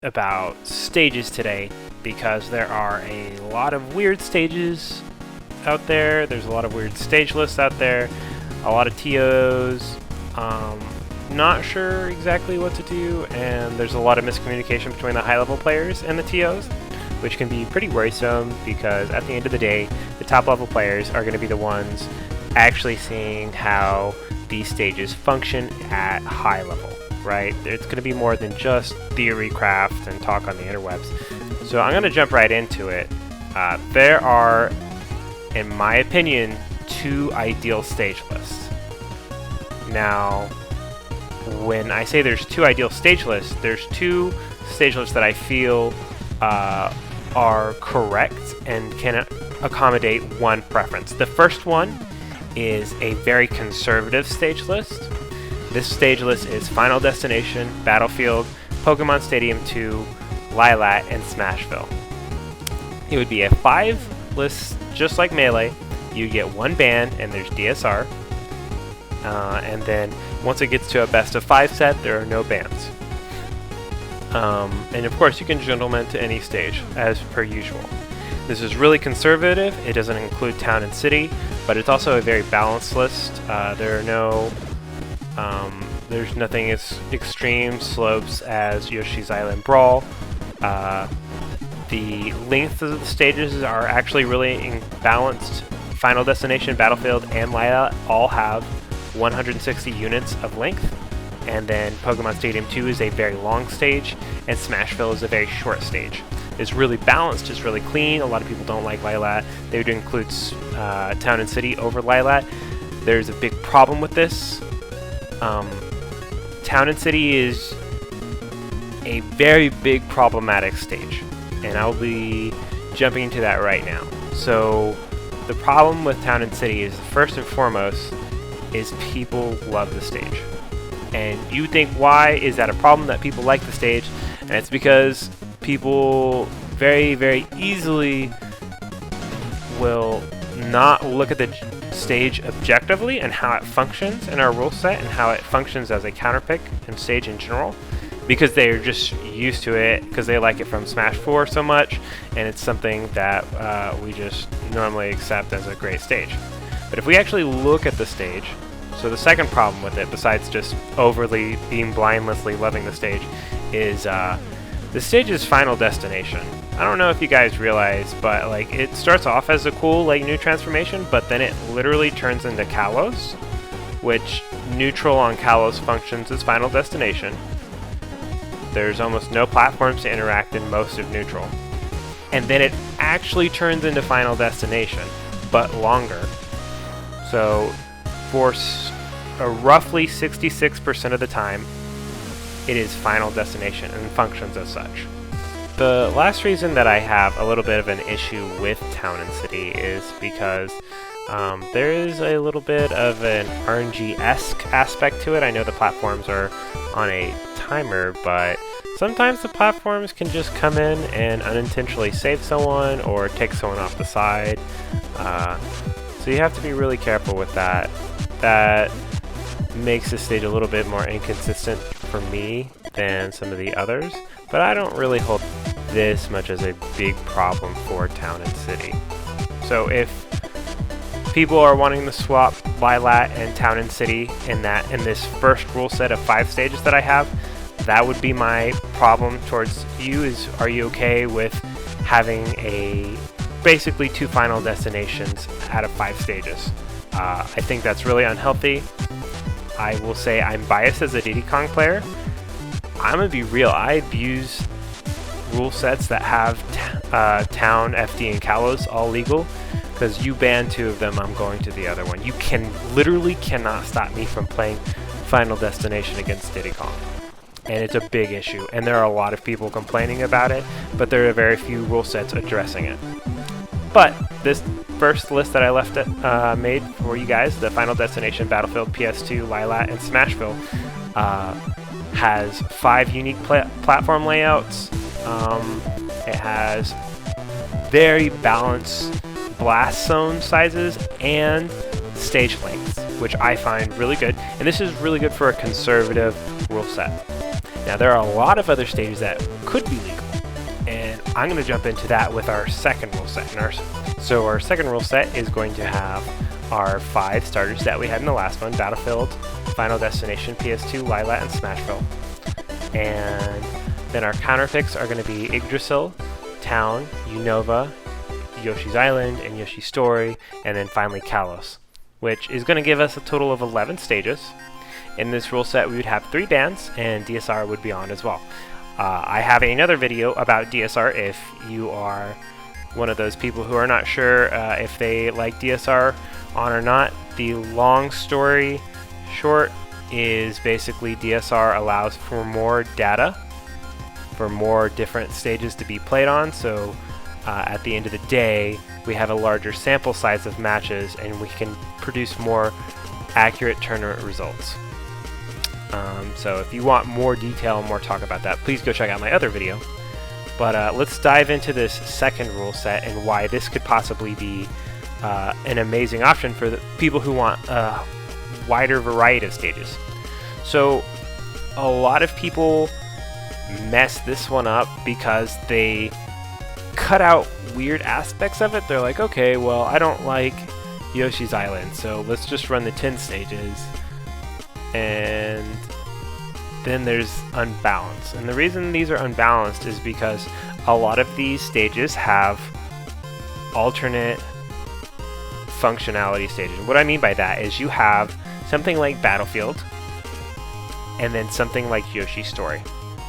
about stages today because there are a lot of weird stages out there. There's a lot of weird stage lists out there, a lot of TOs, not sure exactly what to do, and there's a lot of miscommunication between the high-level players and the TOs, which can be pretty worrisome because at the end of the day, the top-level players are going to be the ones actually seeing how these stages function at high level, right? It's going to be more than just theory craft and talk on the interwebs. So I'm going to jump right into it. There are, in my opinion, two ideal stage lists. Now, when I say there's two ideal stage lists, there's two stage lists that I feel are correct and can accommodate one preference. The first one is a very conservative stage list. This stage list is Final Destination, Battlefield, Pokemon Stadium 2, Lylat, and Smashville. It would be a 5 list just like Melee. You get one ban and there's DSR. And then once it gets to a best of 5 set, there are no bans. And of course you can gentleman to any stage as per usual. This is really conservative. It doesn't include town and city, but it's also a very balanced list. There are no there's nothing as extreme slopes as Yoshi's Island Brawl. The length of the stages are actually really balanced. Final Destination, Battlefield, and Lylat all have 160 units of length. And then Pokemon Stadium 2 is a very long stage, and Smashville is a very short stage. It's really balanced, it's really clean. A lot of people don't like Lylat. They would include Town and City over Lylat. There's a big problem with this. Town and City is a very big problematic stage, and I'll be jumping into that right now. So the problem with Town and City is, first and foremost, is people love the stage. And you think, why is that a problem that people like the stage? And it's because people very, very easily will not look at the stage objectively and how it functions in our rule set and how it functions as a counterpick and stage in general, because they're just used to it because they like it from Smash 4 so much, and it's something that we just normally accept as a great stage. But if we actually look at the stage, so the second problem with it, besides just overly being blindlessly loving the stage, is the stage's Final Destination. I don't know if you guys realize, but like it starts off as a cool like new transformation, but then it literally turns into Kalos, which neutral on Kalos functions as Final Destination. There's almost no platforms to interact in most of neutral. And then it actually turns into Final Destination, but longer. So for roughly 66% of the time, it is Final Destination and functions as such. The last reason that I have a little bit of an issue with Town and City is because there is a little bit of an RNG-esque aspect to it. I know the platforms are on a timer, but sometimes the platforms can just come in and unintentionally save someone or take someone off the side. So you have to be really careful with that. That makes this stage a little bit more inconsistent for me than some of the others, but I don't really hold this much as a big problem for Town and City. So if people are wanting to swap Lylat and Town and City in this first rule set of 5 stages that I have, that would be my problem towards you. Is, are you okay with having basically 2 Final Destinations out of 5 stages? I think that's really unhealthy. I will say I'm biased as a Diddy Kong player. I'm gonna be real. I've used rule sets that have Town, FD, and Kalos all legal, because you ban 2 of them, I'm going to the other one. You literally cannot stop me from playing Final Destination against Diddy Kong. And it's a big issue, and there are a lot of people complaining about it, but there are very few rule sets addressing it. But this first list that I made for you guys, the Final Destination, Battlefield, PS2, Lylat, and Smashville, has 5 unique platform layouts. It has very balanced blast zone sizes and stage lengths, which I find really good. And this is really good for a conservative rule set. Now there are a lot of other stages that could be legal, and I'm going to jump into that with our second rule set. So our second rule set is going to have our 5 starters that we had in the last one: Battlefield, Final Destination, PS2, Lylat, and Smashville. And then our counterpicks are going to be Yggdrasil, Town, Unova, Yoshi's Island, and Yoshi's Story, and then finally Kalos, which is going to give us a total of 11 stages. In this rule set, we would have 3 bands, and DSR would be on as well. I have another video about DSR if you are one of those people who are not sure if they like DSR on or not. The long story short is basically DSR allows for more data, for more different stages to be played on, so at the end of the day we have a larger sample size of matches and we can produce more accurate tournament results. So if you want more detail and more talk about that, please go check out my other video. But let's dive into this second rule set and why this could possibly be an amazing option for the people who want a wider variety of stages. So a lot of people mess this one up because they cut out weird aspects of it. They're like, okay, well, I don't like Yoshi's Island, so let's just run the 10 stages. And then there's unbalanced. And the reason these are unbalanced is because a lot of these stages have alternate functionality stages. What I mean by that is you have something like Battlefield and then something like Yoshi's Story.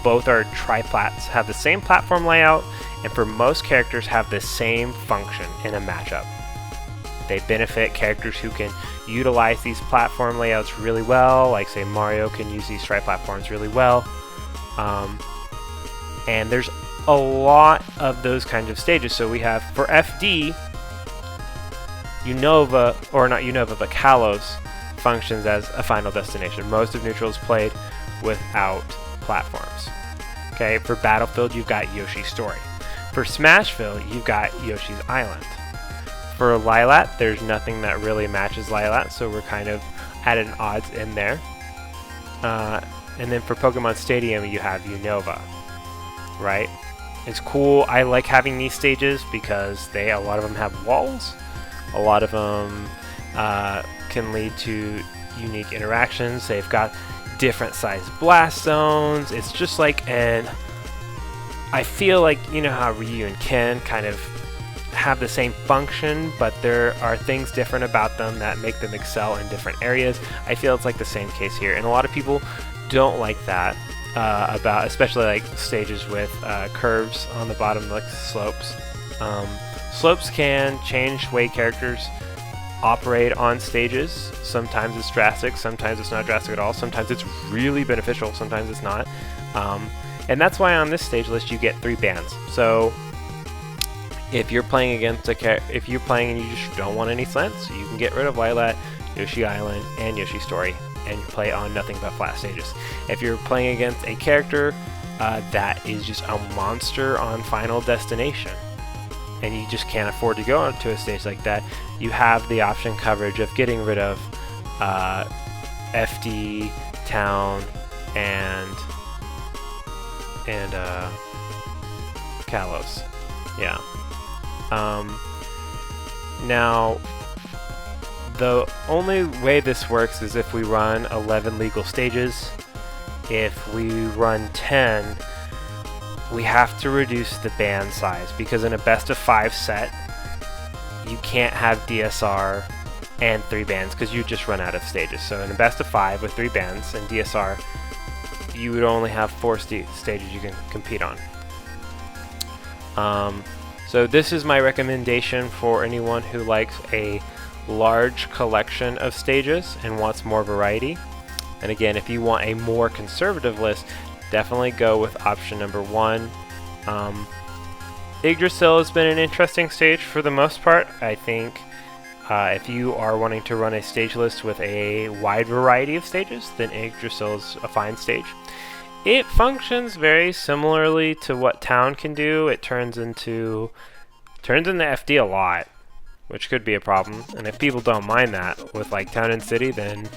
Both are triplats, have the same platform layout, and for most characters have the same function in a matchup. They benefit characters who can utilize these platform layouts really well, like say Mario can use these tri-platforms really well. And there's a lot of those kinds of stages. So we have, for FD, Unova, or not Unova, but Kalos functions as a final destination. Most of Neutral is played without platforms. Okay, for Battlefield, you've got Yoshi's Story. For Smashville, you've got Yoshi's Island. For Lylat, there's nothing that really matches Lylat, so we're kind of at an odds in there. And then for Pokemon Stadium, you have Unova, right? It's cool. I like having these stages because a lot of them have walls. A lot of them can lead to unique interactions. They've got different sized blast zones. It's just like I feel like, you know how Ryu and Ken kind of have the same function, but there are things different about them that make them excel in different areas. I feel it's like the same case here, and a lot of people don't like that about especially like stages with curves on the bottom, like slopes. Slopes can change the way characters operate on stages. Sometimes it's drastic, sometimes it's not drastic at all, sometimes it's really beneficial, sometimes it's not. And that's why on this stage list you get 3 bands. So if you're playing against if you're playing and you just don't want any slants, you can get rid of Lylat, Yoshi Island, and Yoshi's Story, and play on nothing but flat stages. If you're playing against a character that is just a monster on Final Destination, and you just can't afford to go onto a stage like that, you have the option coverage of getting rid of FD, Town, and Kalos. Yeah. Now, the only way this works is if we run 11 legal stages. If we run 10, we have to reduce the band size, because in a best of 5 set, you can't have DSR and 3 bands because you just run out of stages. So in a best of 5 with 3 bands and DSR, you would only have 4 stages you can compete on. So this is my recommendation for anyone who likes a large collection of stages and wants more variety. And again, if you want a more conservative list, definitely go with option number 1. Yggdrasil has been an interesting stage for the most part. I think if you are wanting to run a stage list with a wide variety of stages, then Yggdrasil is a fine stage. It functions very similarly to what Town can do. It turns into FD a lot, which could be a problem. And if people don't mind that with like Town and City, then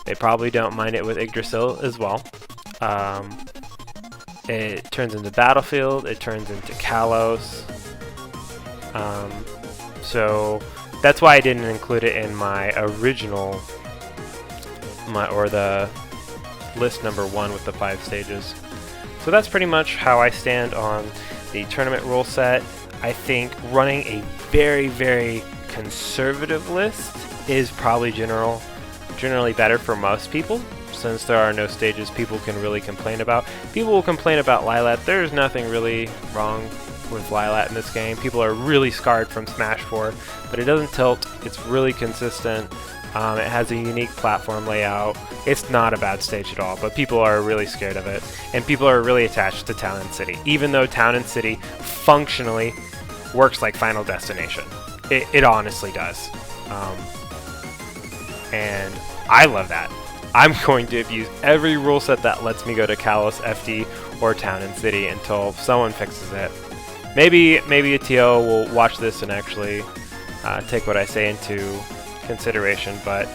they probably don't mind it with Yggdrasil as well. it turns into Battlefield, it turns into Kalos. So that's why I didn't include it in my original, or the list number 1 with the 5 stages. So that's pretty much how I stand on the tournament rule set. I think running a very, very conservative list is probably generally better for most people, since there are no stages people can really complain about. People will complain about Lylat. There's nothing really wrong with Lylat in this game. People are really scarred from Smash 4, but it doesn't tilt. It's really consistent. It has a unique platform layout. It's not a bad stage at all, but people are really scared of it, and people are really attached to Town and City, even though Town and City functionally works like Final Destination. It honestly does. And I love that. I'm going to abuse every rule set that lets me go to Kalos, FD, or Town and City until someone fixes it. Maybe a TO will watch this and actually take what I say into consideration, but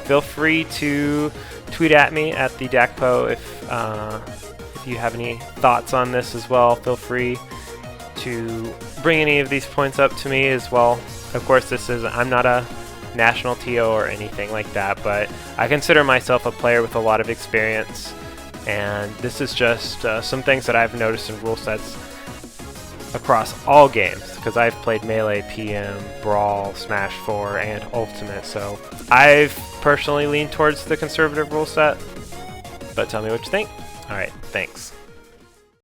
feel free to tweet at me at the DACPO if you have any thoughts on this as well. Feel free to bring any of these points up to me as well. Of course, I'm not a national TO or anything like that, but I consider myself a player with a lot of experience, and this is just some things that I've noticed in rule sets across all games, because I've played Melee, PM, Brawl, Smash 4, and Ultimate, so I've personally leaned towards the conservative rule set, but tell me what you think. Alright, thanks.